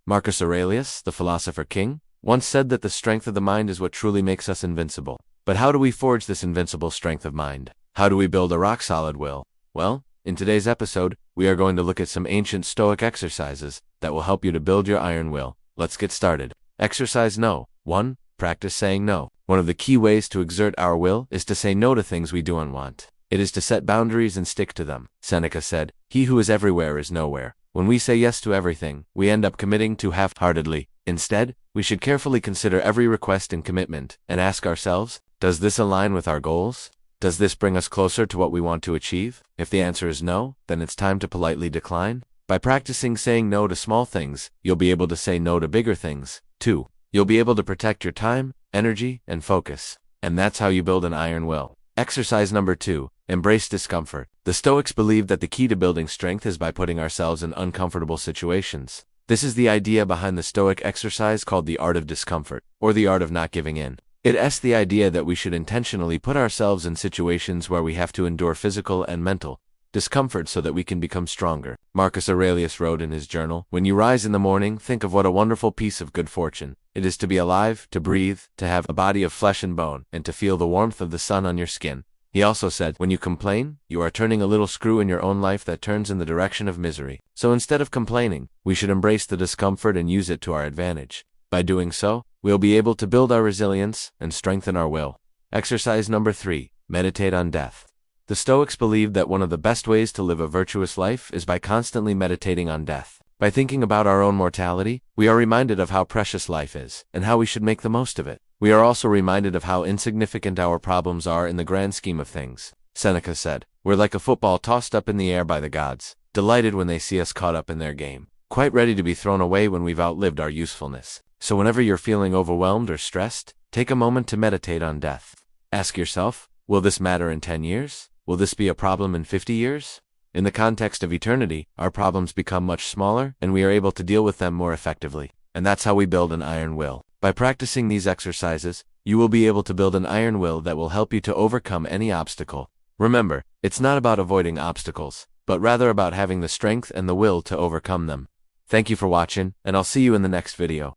Marcus Aurelius, the philosopher king, once said that the strength of the mind is what truly makes us invincible. But how do we forge this invincible strength of mind? How do we build a rock-solid will? Well, in today's episode, we are going to look at some ancient Stoic exercises that will help you to build your iron will. Let's get started. Exercise No. 1. Practice saying no. One of the key ways to exert our will is to say no to things we do not want. It is to set boundaries and stick to them. Seneca said, "He who is everywhere is nowhere." When we say yes to everything, we end up committing too half-heartedly. Instead, we should carefully consider every request and commitment, and ask ourselves, does this align with our goals? Does this bring us closer to what we want to achieve? If the answer is no, then it's time to politely decline. By practicing saying no to small things, you'll be able to say no to bigger things. 2. You'll be able to protect your time, energy, and focus. And that's how you build an iron will. Exercise number 2. Embrace discomfort. The Stoics believed that the key to building strength is by putting ourselves in uncomfortable situations. This is the idea behind the Stoic exercise called the art of discomfort, or the art of not giving in. It's the idea that we should intentionally put ourselves in situations where we have to endure physical and mental discomfort so that we can become stronger. Marcus Aurelius wrote in his journal, "When you rise in the morning, think of what a wonderful piece of good fortune it is to be alive, to breathe, to have a body of flesh and bone, and to feel the warmth of the sun on your skin." He also said, "When you complain, you are turning a little screw in your own life that turns in the direction of misery." So instead of complaining, we should embrace the discomfort and use it to our advantage. By doing so, we'll be able to build our resilience and strengthen our will. Exercise number 3. Meditate on death. The Stoics believed that one of the best ways to live a virtuous life is by constantly meditating on death. By thinking about our own mortality, we are reminded of how precious life is, and how we should make the most of it. We are also reminded of how insignificant our problems are in the grand scheme of things. Seneca said, "We're like a football tossed up in the air by the gods, delighted when they see us caught up in their game, quite ready to be thrown away when we've outlived our usefulness." So whenever you're feeling overwhelmed or stressed, take a moment to meditate on death. Ask yourself, will this matter in 10 years? Will this be a problem in 50 years? In the context of eternity, our problems become much smaller, and we are able to deal with them more effectively. And that's how we build an iron will. By practicing these exercises, you will be able to build an iron will that will help you to overcome any obstacle. Remember, it's not about avoiding obstacles, but rather about having the strength and the will to overcome them. Thank you for watching, and I'll see you in the next video.